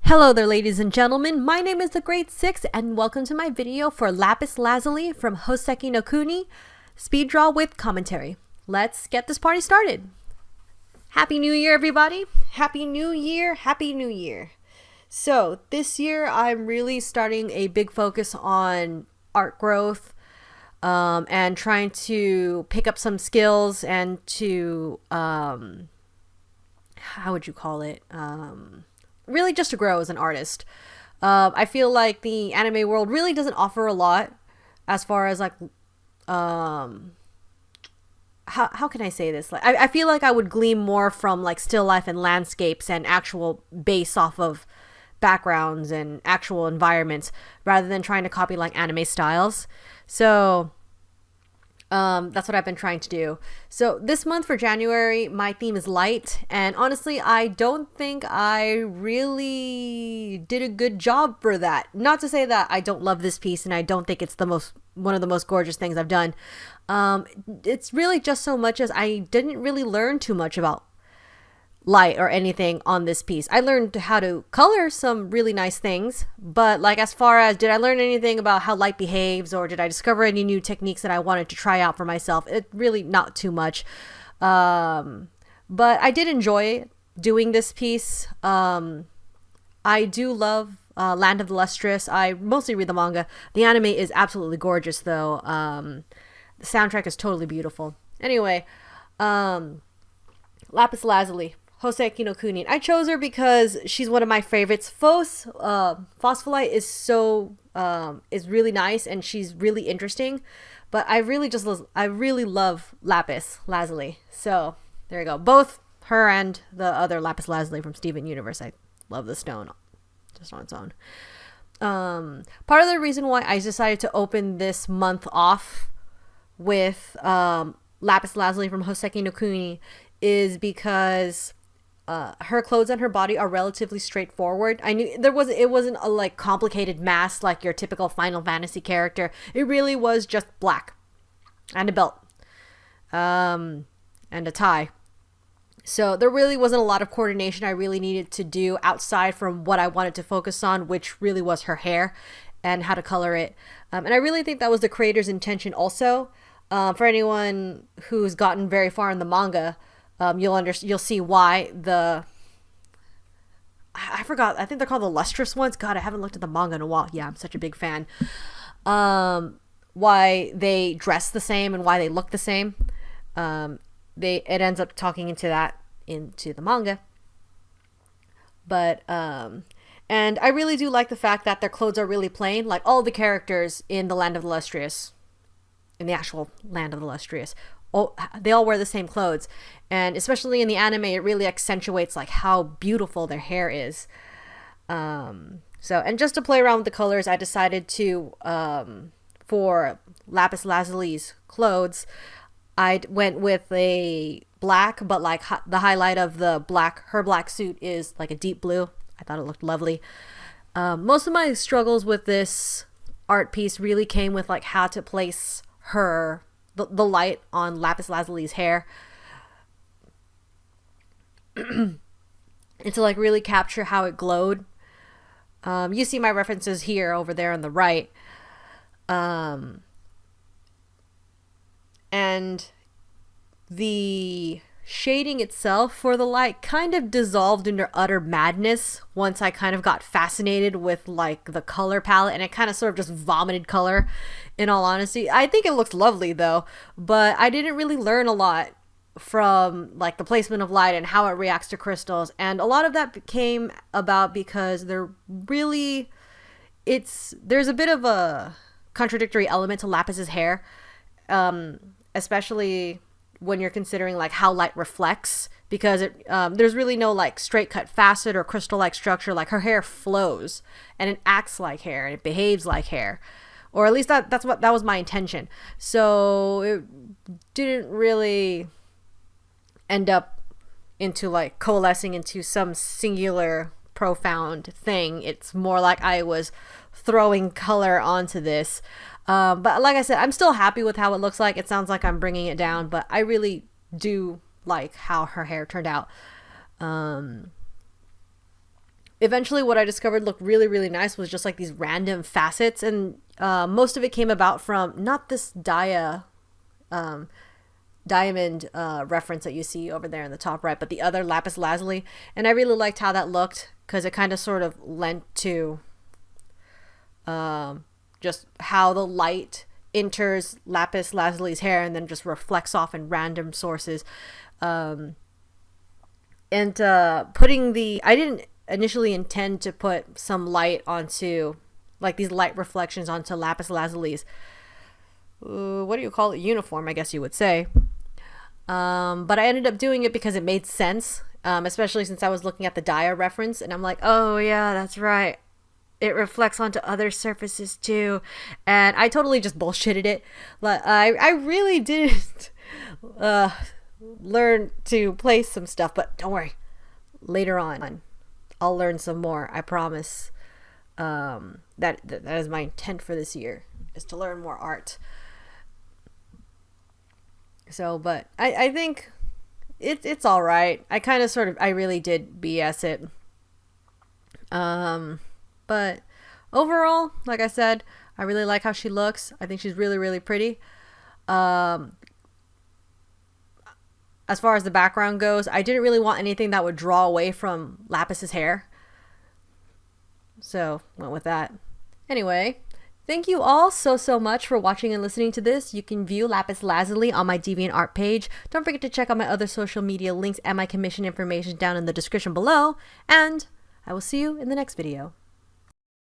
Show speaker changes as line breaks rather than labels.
Hello there, ladies and gentlemen. My name is the Great Six, and welcome to my video for Lapis Lazuli from Houseki no Kuni, speed draw with commentary. Let's get this party started. Happy New Year, everybody. Happy New Year. Happy New Year. So this year I'm really starting a big focus on art growth and trying to pick up some skills and to, how would you call it? Really just to grow as an artist. I feel like the anime world really doesn't offer a lot as far as like, how can I say this? Like, I feel like I would glean more from like still life and landscapes and actual base off of backgrounds and actual environments rather than trying to copy like anime styles. So that's what I've been trying to do. So this month for January, my theme is light, and honestly, I don't think I really did a good job for that. Not to say that I don't love this piece and I don't think it's one of the most gorgeous things I've done. It's really just so much as I didn't really learn too much about light or anything on this piece. I learned how to color some really nice things, but like as far as did I learn anything about how light behaves or did I discover any new techniques that I wanted to try out for myself, it really not too much. But I did enjoy doing this piece. I do love Land of the Lustrous. I mostly read the manga. The anime is absolutely gorgeous though. The soundtrack is totally beautiful. Anyway, Lapis Lazuli, Houseki no Kuni. I chose her because she's one of my favorites. Phospholite is really nice and she's really interesting, but I really love Lapis Lazuli. So there you go. Both her and the other Lapis Lazuli from Steven Universe. I love the stone just on its own. Part of the reason why I decided to open this month off with Lapis Lazuli from Houseki no Kuni is because her clothes and her body are relatively straightforward. I knew it wasn't a like complicated mask like your typical Final Fantasy character. It really was just black and a belt and a tie. So there really wasn't a lot of coordination I really needed to do outside from what I wanted to focus on, which really was her hair and how to color it. And I really think that was the creator's intention also. For anyone who's gotten very far in the manga, you'll see why I forgot. I think they're called the lustrous ones. God, I haven't looked at the manga in a while. Yeah, I'm such a big fan. Why they dress the same and why they look the same. It ends up talking into the manga. But and I really do like the fact that their clothes are really plain. Like all the characters in the Land of the Lustrous, in the actual Land of the Lustrous, they all wear the same clothes, and especially in the anime it really accentuates like how beautiful their hair is. So, and just to play around with the colors, I decided to for Lapis Lazuli's clothes, I went with a black, but like the highlight of her black suit is like a deep blue. I thought it looked lovely. Most of my struggles with this art piece really came with like how to place the light on Lapis Lazuli's hair and to like really capture how it glowed. You see my references here, over there on the right. And the shading itself for the light kind of dissolved into utter madness once I kind of got fascinated with like the color palette, and it kind of sort of just vomited color, in all honesty. I think it looks lovely though, but I didn't really learn a lot from like the placement of light and how it reacts to crystals, and a lot of that came about because there's a bit of a contradictory element to Lapis's hair, especially when you're considering like how light reflects, because there's really no like straight cut facet or crystal like structure. Like her hair flows and it acts like hair and it behaves like hair, or at least that was my intention. So it didn't really end up into like coalescing into some singular profound thing. It's more like I was throwing color onto this. But like I said, I'm still happy with how it looks like. It sounds like I'm bringing it down, but I really do like how her hair turned out. eventually what I discovered looked really, really nice was just like these random facets. And most of it came about from not this diamond reference that you see over there in the top right, but the other lapis lazuli. And I really liked how that looked because it kind of sort of lent to just how the light enters lapis lazuli's hair and then just reflects off in random sources. And putting the, I didn't initially intend to put some light onto, like these light reflections onto lapis lazuli's, what do you call it, uniform, I guess you would say. But I ended up doing it because it made sense, especially since I was looking at the Daya reference, and I'm like, oh yeah, that's right, it reflects onto other surfaces too. And I totally just bullshitted it. Like I really didn't learn to place some stuff, but don't worry, later on I'll learn some more, I promise. That is my intent for this year, is to learn more art. So, but I think it's all right. I kind of sort of, I really did BS it. But overall, like I said, I really like how she looks. I think she's really, really pretty. As far as the background goes, I didn't really want anything that would draw away from Lapis's hair. So, went with that. Anyway, thank you all so much for watching and listening to this. You can view Lapis Lazuli on my DeviantArt page. Don't forget to check out my other social media links and my commission information down in the description below. And I will see you in the next video.